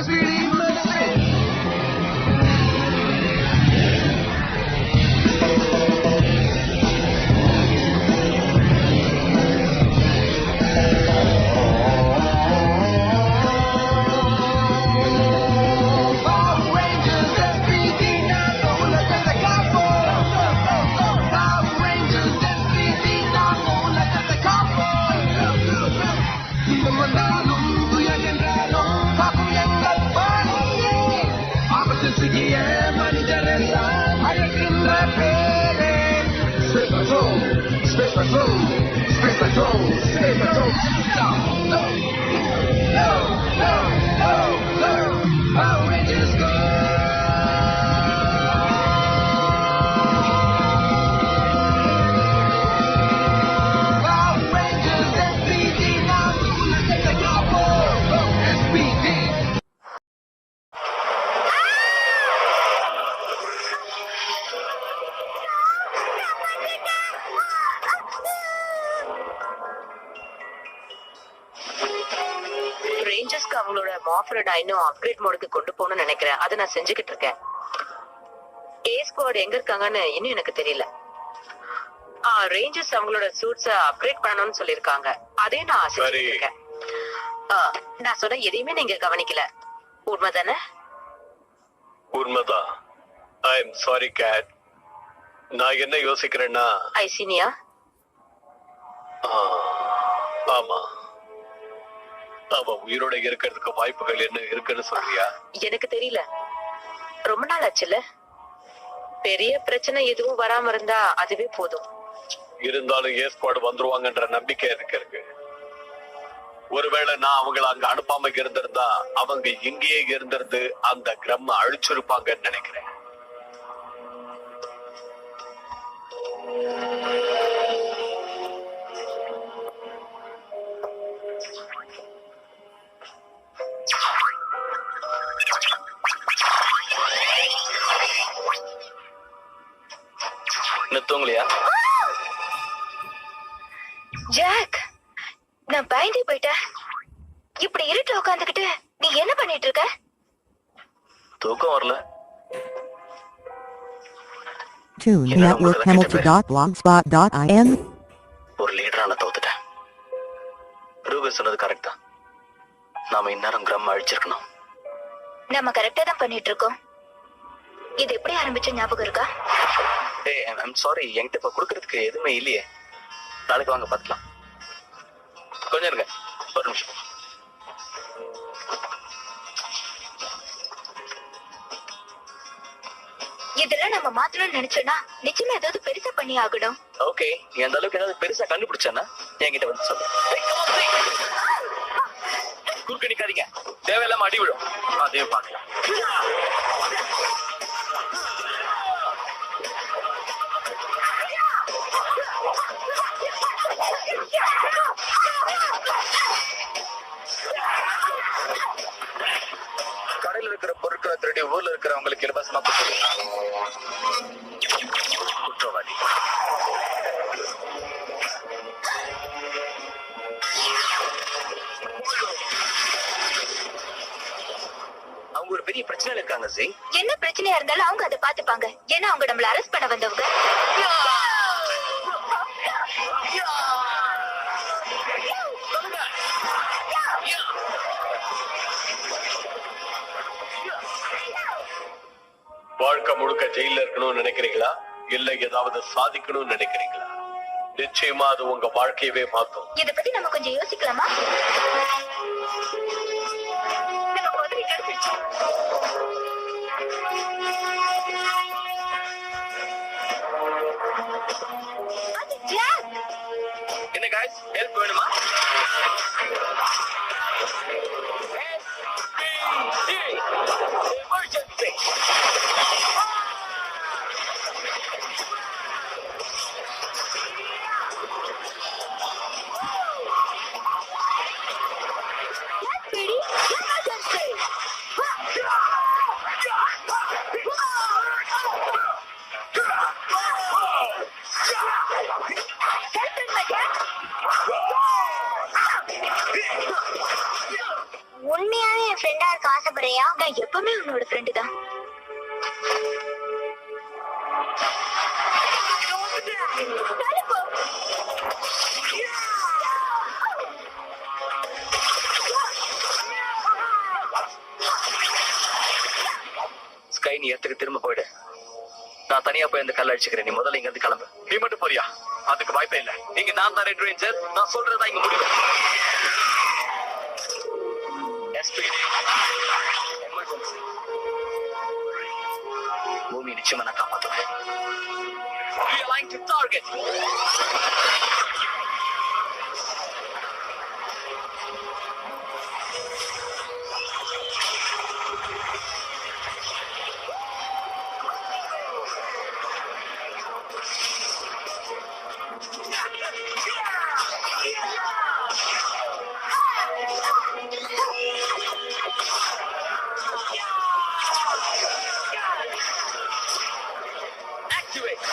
SPD Ministry. Space Patrol! Space Patrol! Space Patrol! No! Power Rangers go! Power Rangers SPD now! Let's take a go! SPD! ரேஞ்சர்ஸ்க்கு அவங்களோட மாஃபரை நான் இன்னும் upgrade மோடுக்கு கொண்டு போகணும்னு நினைக்கிறேன். அதை நான் செஞ்சுக்கிட்டு இருக்கேன். ஏ ஸ்குவாட் எங்க இருக்காங்கன்னு இன்னும் எனக்கு தெரியல. ரேஞ்சர்ஸ் அவங்களோட சூட்ஸ அப்கிரேட் பண்ணணும்னு சொல்லிருக்காங்க. அதே நான் செஞ்சுக்கிட்டு இருக்கேன். நான் சொன்ன எதையுமே நீங்க கவனிக்கல. உண்மைதானே? உண்மைதான். ஐ எம் சாரி கேட். நான் என்ன யோசிக்கிறேன்னா ஐசினியா, ஆமா, அவ உயிரோட இருக்கிறதுக்கு வாய்ப்புகள் என்ன இருக்குன்னு சொல்றியா? எனக்கு தெரியல. ரொம்ப நாள் ஆச்சுல. பெரிய பிரச்சனை எதுவும் வராம இருந்தா அதுவே போதும். இருந்தாலும் ஏ ஸ்குவாட் வந்துருவாங்கன்ற நம்பிக்கை எனக்கு இருக்கு. ஒருவேளை நான் அவங்கள அங்க அனுப்பாம இருந்திருந்தா அவங்க இங்கேயே இருந்திருந்து அந்த கிரம்ம அழிச்சிருப்பாங்கன்னு நினைக்கிறேன். தூங்கலையா? ஜாக், நான் பயந்தே போயிட்டேன். இப்படி இருட்டு உட்காந்துக்கிட்டு நீ என்ன பண்ணிட்டு இருக்க? தூக்கம் வரல. Tune Network Hamilton.blogspot.in. ஒரு லீடரான தோத்துட்டேன். ரூபர் சொன்னது கரெக்ட் தான். நாம இந்நேரம் கிராம அழிச்சிருக்கணும். நம்ம கரெக்டா தான் பண்ணிட்டு இருக்கோம். இது எப்படி ஆரம்பிச்ச ஞாபகம் இருக்கா? ஏய், ஐம் சாரி, என்கிட்ட இப்ப கொடுக்கறதுக்கு எதுவுமே இல்லையே. நாளைக்கு வாங்க பார்க்கலாம். கொஞ்சம் இருங்க, ஒரு நிமிஷம். இதெல்லாம் நம்ம மாத்தணும்னு நினைச்சோம்னா நிச்சயமா ஏதாவது பெருசா பண்ணி ஆகணும். ஓகே, நீ அந்த அளவுக்கு ஏதாவது பெருசா கண்டுபிடிச்சானா என்கிட்ட வந்து சொல்லு. குறுக்க நிக்காதீங்க, தேவையில்லாம அடி விடும். அதையும் பார்க்கலாம். கடையில் இருக்கிற பொருட்களை திருடி ஊர்ல இருக்கிறவங்களுக்கு இலவசமா குற்றவாளி. அவங்க ஒரு பெரிய பிரச்சனை இருக்காங்க. என்ன பிரச்சனையா இருந்தாலும் அவங்க அதை பாத்துப்பாங்க. ஏன்னா அவங்க நம்மள அரெஸ்ட் பண்ண வந்தவங்க. வாழ்க்கை முழுக்க ஜெயில இருக்கணும்னு நினைக்கிறீங்களா? இல்ல ஏதாவது சாதிக்கணும்னு நினைக்கிறீங்களா? நிச்சயமா அது உங்க வாழ்க்கையவே மாத்தும். இத பத்தி நம்ம கொஞ்சம் யோசிக்கலாமா? என்ன guys, help வேணுமா? Emergency! Help in my என் ஃப்ரெண்டா இருக்க ஆசைப்படுறியா? நான் எப்பவுமே உன்னோட ஃப்ரெண்டு தான். ஸ்கை, நீ இடத்துக்கு திரும்ப போயிடு. நான் தனியா போய் அந்த கல்ல அடிச்சுக்கிறேன். நீ முதல்ல இங்க இருந்து கிளம்பு. நீ மட்டும் போறியா? அதுக்கு வாய்ப்பே இல்ல. நீங்க நான் தான் ரெட் ரேஞ்சர். நான் சொல்றதா இங்க முடியும். பூமி நிச்சயமா நான் காப்பாத்துவேன். Realign to target. Activate.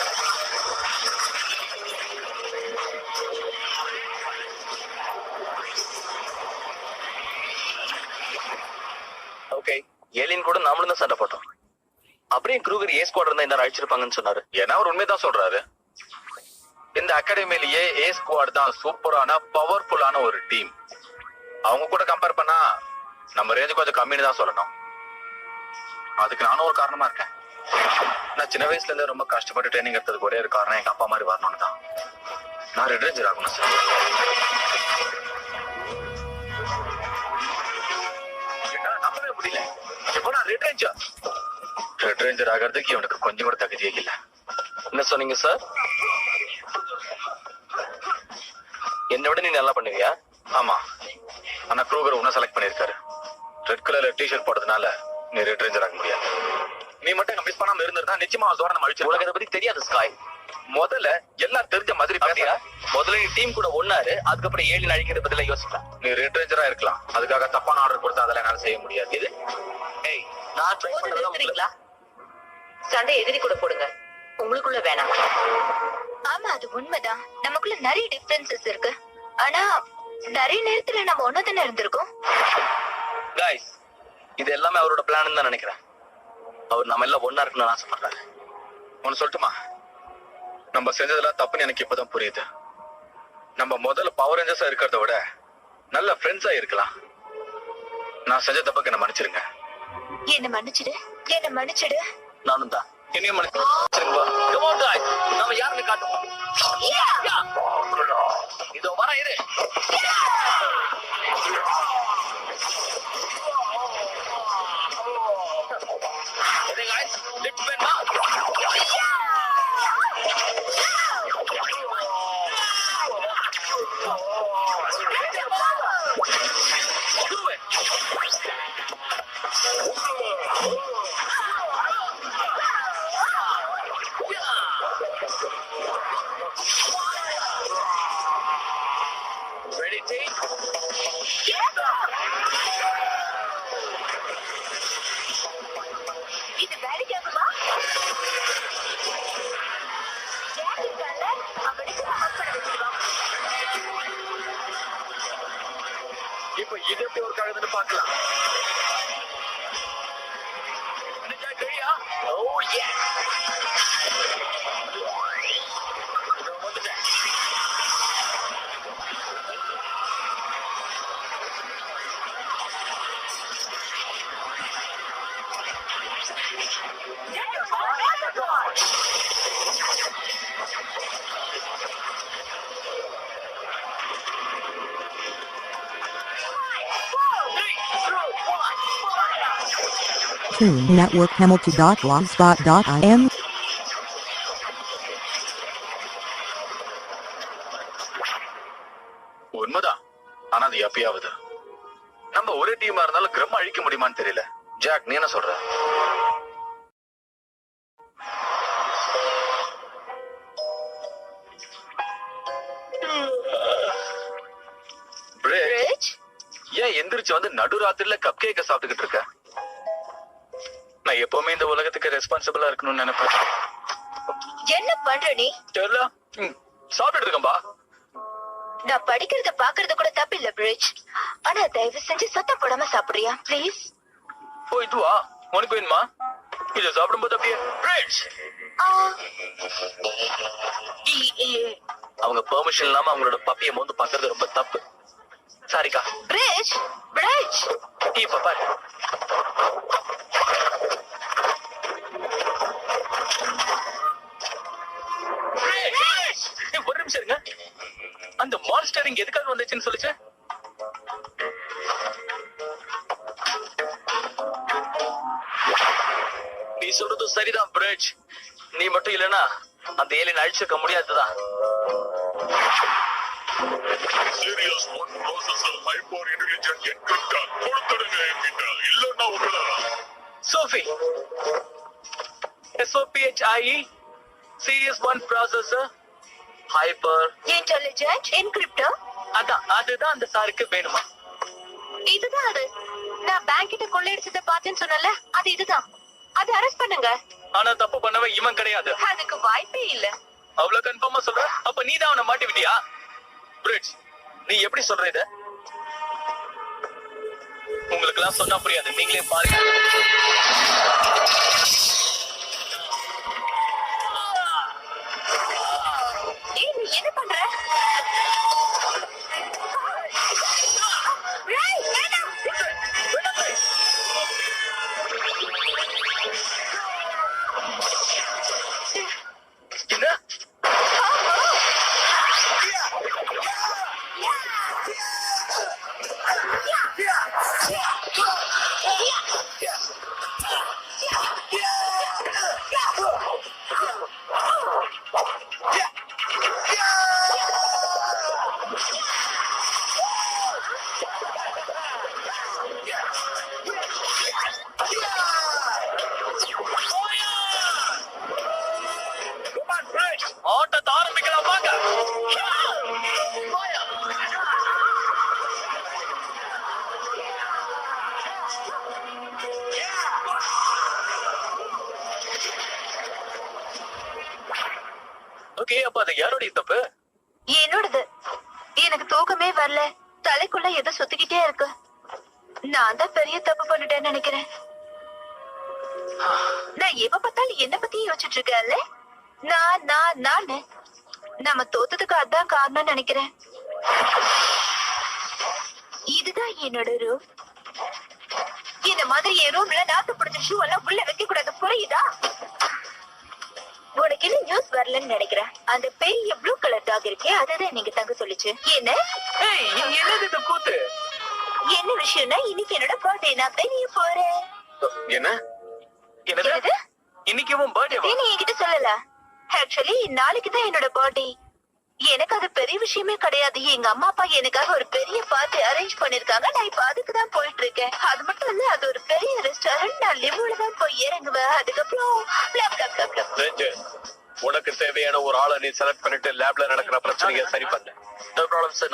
Okay, alien கூட நாமளும் தான் சண்டை போட்டோம். அப்படியே க்ரூகர் ஏ ஸ்குவாட் இருந்தா என்ன அழிச்சிருப்பாங்கன்னு சொன்னாரு. ஏன்னா அவர் உண்மைதான் சொல்றாரு. இந்த அகாடமிலேயே ஏ ஸ்குவாட் தான் சூப்பரான பவர்ஃபுல்லான ஒரு டீம். அவங்க கூட கம்பேர் பண்ணா நம்ம ரேஞ்ச் கொஞ்சம் கம்மின்னு தான் சொல்லணும். அதுக்கு நானும் ஒரு காரணமா இருக்கேன். நான் சின்ன வயசுல இருந்து ரொம்ப கஷ்டப்பட்டு ட்ரைனிங் எடுத்ததுக்கு ஒரே ஒரு காரணம் எங்க அப்பா மாதிரி வரணும்னு தான். நான் ரெட் ரேஞ்சர் ஆகணும் சார். நம்பவே முடியல. இப்போ நான் ரெட் ரேஞ்சர் ஆகிறதுக்கு இவனுக்கு கொஞ்சம் கூட தகுதியே இல்லை. என்ன சொன்னீங்க சார்? என்னோட நீ நல்லா பண்ணுவியா? ஆமா, ஆனா க்ரூகர் உன்ன செலக்ட் பண்ணிருக்காரு. ரெட் கலர்ல டிஷர்ட் போடுறதுனால நீ ரெட் ரேஞ்சர் ஆக முடியாது. நீ மட்டும் மிஸ் பண்ணாம இருந்திருந்தா நிச்சயமா தோரணை அழிச்சு. உனக்கு அதை பத்தி தெரியாது ஸ்காய். முதல்ல எல்லாம் தெரிஞ்ச மாதிரி பேசியா? முதல்ல நீ டீம் கூட ஒன்னாரு, அதுக்கப்புறம் ஏலியன் அழிக்கிறத பத்தி யோசிக்கலாம். நீ ரெட் ரேஞ்சரா இருக்கலாம், அதுக்காக தப்பான ஆர்டர் கொடுத்தா அதெல்லாம் என்னால செய்ய முடியாது. இது ஏய், நான் ட்ரை பண்றதெல்லாம் நிறுத்துறீங்களா? சண்டை எதிரி கூட போடுங்க, உங்களுக்குள்ள வேணாம். ஆமா, அது உண்மைதான். நமக்குள்ள நிறைய டிஃபரன்சஸ் இருக்கு. ஆனா நிறைய நேரத்துல நம்ம ஒன்னதானே இருந்திருக்கோம். கைஸ், இது எல்லாமே அவரோட பிளான் தான் நினைக்கிறேன். அவர் நம்ம எல்லாம் ஒன்னா இருக்கணும்னு ஆசைப்படுறாரு. ஒன்னு சொல்லட்டுமா? நம்ம செஞ்சதெல்லாம் தப்புன்னு எனக்கு இப்பதான் புரியுது. நம்ம முதல்ல பவர் ரேஞ்சர்ஸா இருக்கிறத விட நல்ல ஃப்ரெண்ட்ஸா இருக்கலாம். நான் செஞ்ச தப்புக்கு என்ன மன்னிச்சிருங்க. என்ன மன்னிச்சிடு, என்ன மன்னிச்சிடு. நானும் தான். என்னையும் மன்னிச்சு. Come on guys, நாம யாருன்னு காட்டுவோம். இதோ வர இரு. Hey guys, lift me up. Do it. Ready, team? இது வேலைக்காகுமா? அவனுக்கு அப்பட வச்சிருவான். இப்ப இது எப்படி ஒரு கழுதுன்னு பாக்கலாம். Oh yeah. Tune Network Hamilton.blogspot.im. உண்மைதான், ஆனா அது எப்பயாவது. நம்ம ஒரே டீமா இருந்தாலும் கிரம் அழிக்க முடியுமான்னு தெரியல. ஜாக், நீ என்ன சொல்ற? Bridge? ஏன் எந்திரிச்சு வந்து நடுராத்திரில கப் கேக்க சாப்பிட்டுக்கிட்டு இருக்க? நான் எப்பவுமே இந்த உலகத்துக்கு ரெஸ்பான்சிபிளா இருக்கணும்னு நினைப்பேன். என்ன பண்ற நீ? தெரியல, சாப்பிட்டு இருக்கேன்பா. நான் படிக்கிறத பாக்குறது கூட தப்பு இல்ல பிரிட்ஜ். ஆனா தயவு செஞ்சு சத்தம் போடாம சாப்பிடுறியா ப்ளீஸ்? ஓ இதுவா உனக்கு வேணுமா? இத சாப்பிடும்போது அப்படியே பிரிட்ஜ். அவங்க பெர்மிஷன் இல்லாம அவங்களோட பப்பியை மோந்து பாக்குறது ரொம்ப தப்பு. சாரிக்கா. பிரிட்ஜ் பிரிட்ஜ் இப்ப பாரு. ஒரு நிமிஷம் இருங்க. அந்த மான்ஸ்டர் இங்க எதுக்காக வந்துச்சுன்னு சொல்லுச்சு? நீ சொல்றது சரிதான் பிரிட்ஜ். நீ மட்டும் இல்லனா அந்த ஏலியன் அழிச்சிருக்க முடியாதுதான். Serious one processor hyper intelligent encryptor கொடுத்துடுங்க என்கிட்ட, இல்லன்னா உங்களை. Sophie SOPHIE serious one processor hyper intelligent encryptor. அதுதான் அந்த சாருக்கு வேணுமா? இதுதான் அது. நான் பேங்க் கிட்ட கொள்ளையடிச்சத பார்த்தேன்னு சொன்னல, அது இதுதான். அது அரெஸ்ட் பண்ணுங்க. ஆனா தப்பு பண்ணவன் இவன் கிடையாது. அதுக்கு வாய்ப்பே இல்ல. அவ்வளவு கன்ஃபார்மா சொல்ற? அப்ப நீ தான் அவனை மாட்டி விட்டியா? பிரிட்ஜ், நீ எப்படி சொல்ற இத? உங்களுக்கு எல்லாம் சொன்னா புரியாது, நீங்களே பாருங்க. ஏய், நீ என்ன பண்ற? என்ன? ஆட்டத்தை ஆரம்பிக்கலாம் வாங்க. ஓகே, அப்ப அது யாரோடைய தப்பு? என்னோடது. எனக்கு தூக்கமே வரல, தலைக்குள்ள ஏதோ சுத்திக்கிட்டே இருக்கு. நான் தான் பெரிய தப்பு பண்ணிட்டேன்னு நினைக்கிறேன். நான் எப்ப பார்த்தாலும் என்ன பத்தி யோசிச்சுட்டு இருக்கேன்ல. நானு நம்ம தோத்ததுக்கு அதான் காரணம் நினைக்கிறேன். இதுதான் என்னோட ரூம். இந்த மாதிரி என் ரூம்ல நாத்து பிடிச்ச ஷூ எல்லாம் உள்ள வைக்க கூடாது, புரியுதா? உனக்கு என்ன நியூஸ் வரலன்னு நினைக்கிறேன். அந்த பெரிய ப்ளூ கலர் டாக் இருக்கே, அதுதான் நீங்க தங்க சொல்லிச்சு. என்ன என்னது இது கூத்து? என்ன விஷயம்னா, இன்னைக்கு என்னோட பர்த்டே, நான் வெளிய போறேன். என்ன? என்னது? இன்னைக்கு உன் பர்த்டே? நீ என்கிட்ட சொல்லல. ஆக்சுவலி நாளைக்கு தான் என்னோட பர்த்டே. எனக்கு அது பெரிய விஷயமே கிடையாது. எங்க அம்மா அப்பா எனக்காக ஒரு பெரிய பார்ட்டி அரேஞ்ச் பண்ணிருக்காங்க. நான் இப்ப அதுக்கு தான் போயிட்டு இருக்கேன். அது மட்டும் இல்ல, அது ஒரு பெரிய ரெஸ்டாரண்ட். நான் லிவ்ல தான் போய் இறங்குவேன். அதுக்கப்புறம் உனக்கு தேவையான ஒரு ஆளை நீ செலக்ட் பண்ணிட்டு லேப்ல நடக்கிற பிரச்சனையை சரி பண்ண.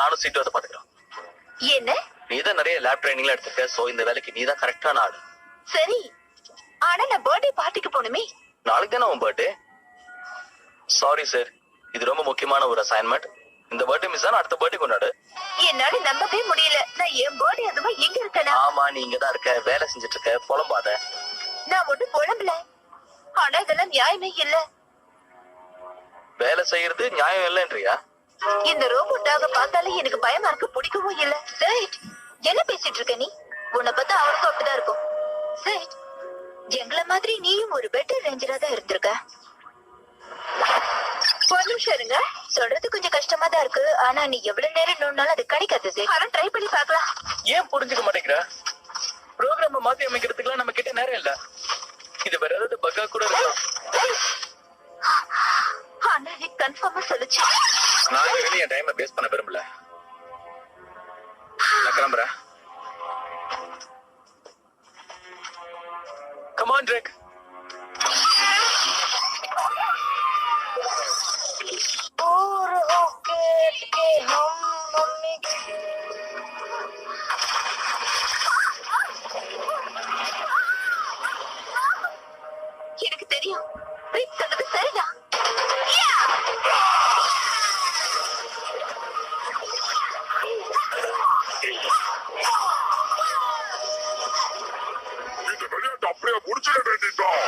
நானும் சீட்டு வந்து பாத்துக்கிறேன். என்ன? நீ தான் நிறைய லேப் ட்ரைனிங்ல எடுத்துக்க. சோ இந்த வேலைக்கு நீ தான் கரெக்டான ஆளு. சரி, ஆனா நான் பர்த்டே பார்ட்டிக்கு போகணுமே. நாளைக்கு தானே உன் பர்த்டே. சாரி சார், இது ரொம்ப முக்கியமான ஒரு அசைன்மெண்ட். இந்த பர்த்டே மிஸ் ஆனா அடுத்த பர்த்டே கொண்டாடு. என்னால நம்பவே முடியல. நான் என் பர்த்டே அதுவா எங்க இருக்கேனா? ஆமா, நீ இங்கதான் இருக்க, வேலை செஞ்சுட்டு இருக்க, புலம்பாத. நான் ஒண்ணு புலம்பல, ஆனா இதெல்லாம் நியாயமே இல்ல. வேலை செய்யறது நியாயம் இல்லைன்றியா? இந்த ரோபோட்டாக பார்த்தாலே எனக்கு பயமா இருக்கு, பிடிக்கவும் இல்ல. சேட், என்ன பேசிட்டு இருக்க நீ? உன்னை பார்த்தா அவனுக்கும் அப்படிதான் இருக்கும். சேட், எங்கள மாதிரி நீயும் ஒரு பெட்டர் ரேஞ்சரா தான் இருந்திருக்க. ஒரு நிமிஷம் இருங்க, சொல்றது கொஞ்சம் கஷ்டமா தான் இருக்கு. ஆனா நீ எவ்வளவு நேரம் நோண்டாலும் அது கிடைக்காது சேட். ஆனா ட்ரை பண்ணி பார்க்கலாம். ஏன் புரிஞ்சுக்க மாட்டேங்கிற? ப்ரோக்ராம மாத்தி அமைக்கிறதுக்குலாம் நம்ம கிட்ட நேரம் இல்ல. இது வேற ஏதாவது பக்கா கூட இருக்கலாம். ஆனா நீ கன்ஃபார்மா சொல்லுச்சு. நான் இனிமே என் டைமை வேஸ்ட் பண்ண விரும்பல. நான் கிளம்புறேன். Come on, Drake. எனக்கு தெரியும், ரிக் சொன்னது சரிதான். அப்படியே முடிச்சிட வேண்டியதான்.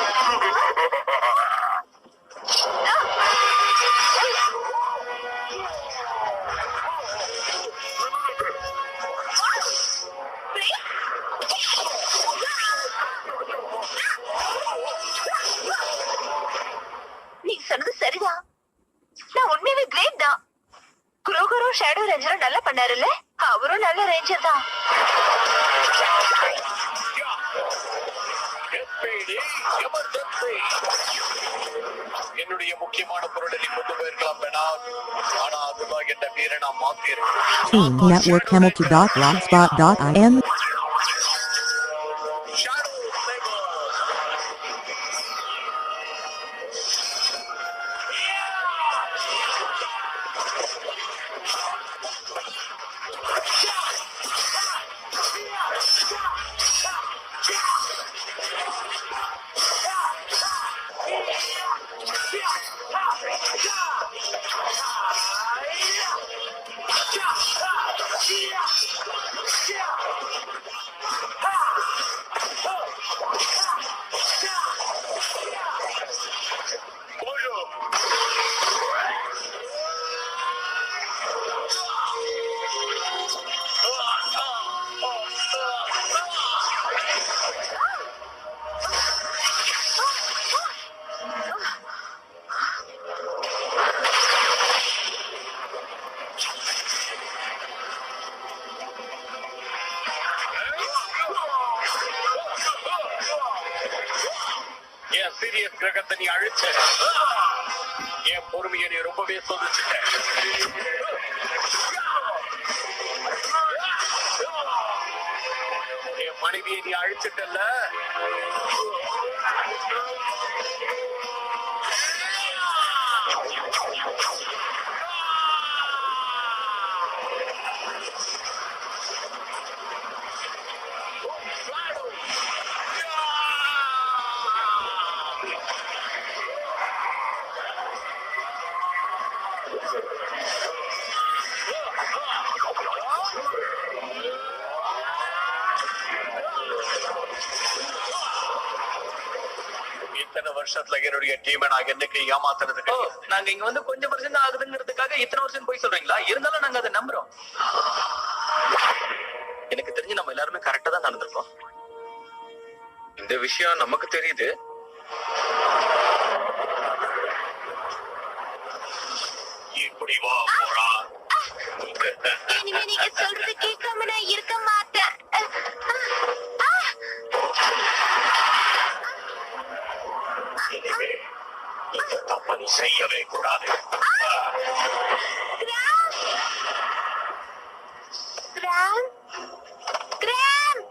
நீ சொன்னது சரிதான். நான் உண்மையாவே கிரேட் தான். குரோகரும் ஷேடோ ரேஞ்சரும் நல்லா பண்ணாருல்ல, அவரும் நல்ல ரேஞ்சர் தான். என்னுடைய முக்கியமான பொருளை நீ கொண்டு போயிருக்கலாம் வேணா, ஆனா அதுதான் என்ற பேரை நான் மாத்திருக்கேன். Team Network Hamilton.blogspot.im என் சீரியஸ் கிரகத்தை நீ அழிச்ச, என் பொறுமையை நீ ரொம்பவே சோதிச்சுட்ட. என் மனைவியை நீ அழிச்சிட்டல்ல, இத்தனை வருஷத்துல என்னுடைய டீமை நான் என்னைக்கு ஏமாத்துறது கிடையாது. நாங்க இங்க வந்து கொஞ்சம் வருஷம் தான் ஆகுதுங்கிறதுக்காக இத்தனை வருஷம் போய் சொல்றீங்களா? இருந்தாலும் நாங்க அதை நம்புறோம். எனக்கு தெரிஞ்சு நம்ம எல்லாருமே கரெக்டா தான் நடந்திருக்கோம். இந்த விஷயம் நமக்கு தெரியுது. இப்படி வா போடா. இனிமே நீங்க சொல்றது கேட்காம நான் இருக்க மாட்டேன். இனிமே இந்த தப்ப நீ செய்யவே கூடாது. Gram, gram.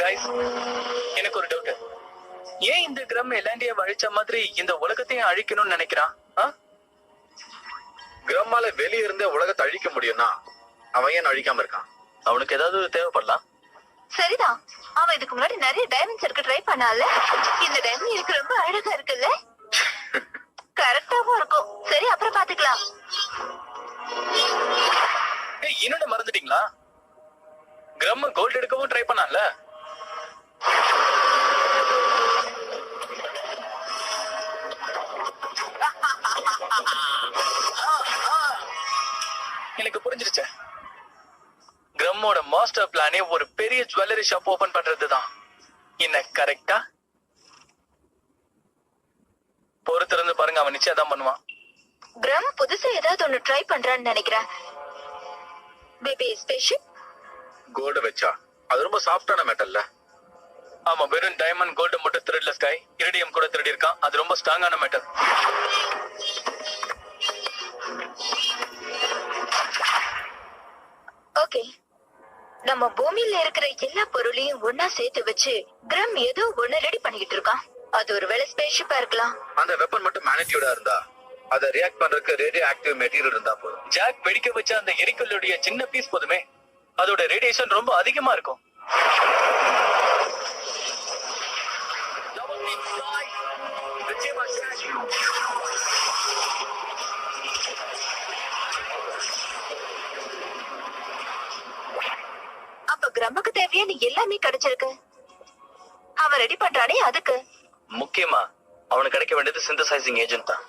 கைஸ், எனக்கு ஒரு டவுட். ஏன் இந்த கிரம் எலாண்டிய அழிச்ச மாதிரி இந்த உலகத்தையும் அழிக்கணும்னு நினைக்கிறான்? கிரமால வெளிய இருந்தே உலகத்தை அழிக்க முடியும்னா அவன் ஏன் அழிக்காம இருக்கான்? அவனுக்கு ஏதாவது தேவைப்படலாம். சரிதான். அவன் இதுக்கு முன்னாடி நிறைய டைமண்ட்ஸ் இருக்க ட்ரை பண்ணால. இந்த டைமண்ட் எனக்கு ரொம்ப அழகா இருக்குல்ல, கரெக்டாவும் இருக்கும். சரி, அப்புறம் பாத்துக்கலாம். இன்னொன்னு மறந்துட்டீங்களா? கிரம் கோல்ட் எடுக்கவும் ட்ரை பண்ணான்ல. எனக்கு புரிஞ்சிருச்சு. கிரம்மோட மாஸ்டர் பிளானே ஒரு பெரிய ஜுவல்லரி ஷாப் ஓபன் பண்றதுதான். என்ன கரெக்டா? பொறுத்திருந்து பாருங்க, அவன் நிச்சயம் தான் பண்ணுவான். கிரம் புதுசா ஏதாவது ஒண்ணு ட்ரை பண்றான்னு நினைக்கிறேன். பேபி ஸ்பேஸ்ஷிப் கோல்டு வச்சா அது ரொம்ப சாஃப்டான மெட்டல்ல. ஆமா, வெறும் டைமண்ட் கோல்டு மட்டும் திருடல ஸ்கை. இரிடியம் கூட திருடி இருக்கான். அது ரொம்ப ஸ்ட்ராங்கான மெட்டல். ஓகே, நம்ம பூமியில இருக்கிற எல்லா பொருளையும் ஒன்னா சேர்த்து வச்சு கிரம் ஏதோ ஒண்ணு ரெடி பண்ணிக்கிட்டு இருக்கான். அது ஒருவேளை ஸ்பேஸ்ஷிப்பா இருக்கலாம். அந்த வெப்பன் மட்டும் மேக்னெட்டியூடா இருந்தா அதை ரியாக்ட் பண்றதுக்கு ரேடியோ ஆக்டிவ் மெட்டீரியல் இருந்தா போதும். ஜாக் வெடிக்க வச்ச அந்த எரிக்கல்லுடைய சின்ன பீஸ் போதுமே, அதோட ரேடியேஷன் ரொம்ப அதிகமா இருக்கும். நிச்சயமா அப்ப கிரம்முக்கு தேவையான எல்லாமே கிடைச்சிருக்கு. அவன் ரெடி பண்றானே அதுக்கு. முக்கியமா அவனுக்கு கிடைக்க வேண்டியது சிந்தசைசிங் ஏஜென்ட் தான்.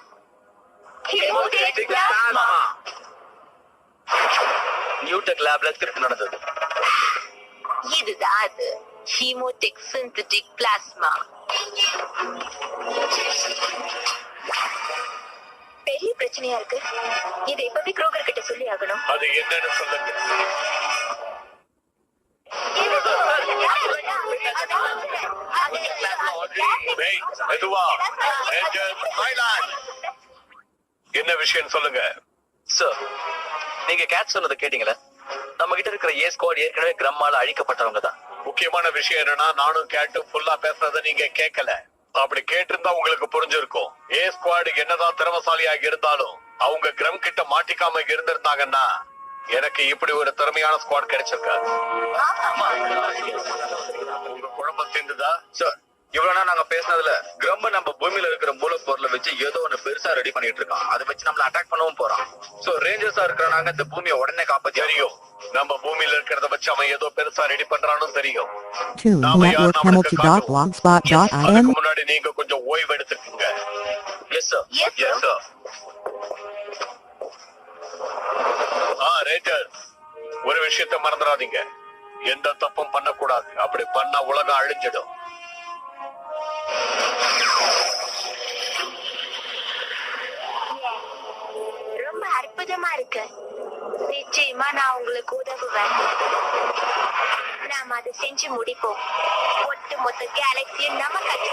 நியூடெக் லேப்ல திருட்டு நடந்தது. இதுதான் அது. ஹீமோடெக் சிந்தட்டிக் பிளாஸ்மா. பெரிய பிரச்சனையா இருக்கு. இதை இப்பவே குரோகர் கிட்ட சொல்லி ஆகணும். அது என்னன்னு சொல்லுங்க. டேய், மெதுவா. Ranger, silent. என்ன விஷயம் சொல்லுங்க. சார், நீங்க கேட் சொன்னதை கேட்டீங்களா? நம்ம கிட்ட இருக்கிற ஏ ஸ்குவாட் ஏற்கனவே கிரம்மால அழிக்கப்பட்டவங்க தான். முக்கியமான விஷயம் என்னன்னா, நானும் கேட்டு ஃபுல்லா பேசுறத நீங்க கேட்கல. அப்படி கேட்டிருந்தா உங்களுக்கு புரிஞ்சிருக்கும். ஏ ஸ்குவாட் என்னதான் திறமசாலியாக இருந்தாலும் அவங்க கிரம் கிட்ட மாட்டிக்காம இருந்திருந்தாங்கன்னா எனக்கு இப்படி ஒரு திறமையான ஸ்குவாட் கிடைச்சிருக்காது. உங்க குழப்பம் தீர்ந்துதா? சார், இவ்வளவு நாள் நாங்க பேசினதுல கிரம் நம்ம பூமியில இருக்கிற மூலப்பொருளை வச்சு ஏதோ ஒண்ணு பெருசா ரெடி பண்ணிட்டு இருக்கான். அதை வச்சு நம்மள அட்டாக் பண்ணவும் போறான். சோ ரேஞ்சர்ஸா இருக்கிற நாங்க இந்த பூமியை உடனே காப்பாத்தி தெரியும். நம்ம பூமியில இருக்கிறத வச்சு அவன் ஏதோ பெருசா ரெடி பண்றான்னு தெரியும். To நாம யார் Network நம்மளுக்கு காட்டும். Hamilton.blogspot.in. அதுக்கு முன்னாடி நீங்க கொஞ்சம் ஓய்வு எடுத்துக்கோங்க. Yes sir. Yes, sir. Ranger, ஒரு விஷயத்தை மறந்துடாதீங்க. எந்த தப்பும் பண்ணக்கூடாது. அப்படி பண்ணா உலகம் அழிஞ்சிடும். ரொம்ப அற்புதமா இருக்கு. நிச்சயமா நான் உங்களுக்கு உதவுவேன். நாம அதை செஞ்சு முடிப்போம். ஒட்டு மொத்த கேலக்சியை நம்ம கட்சி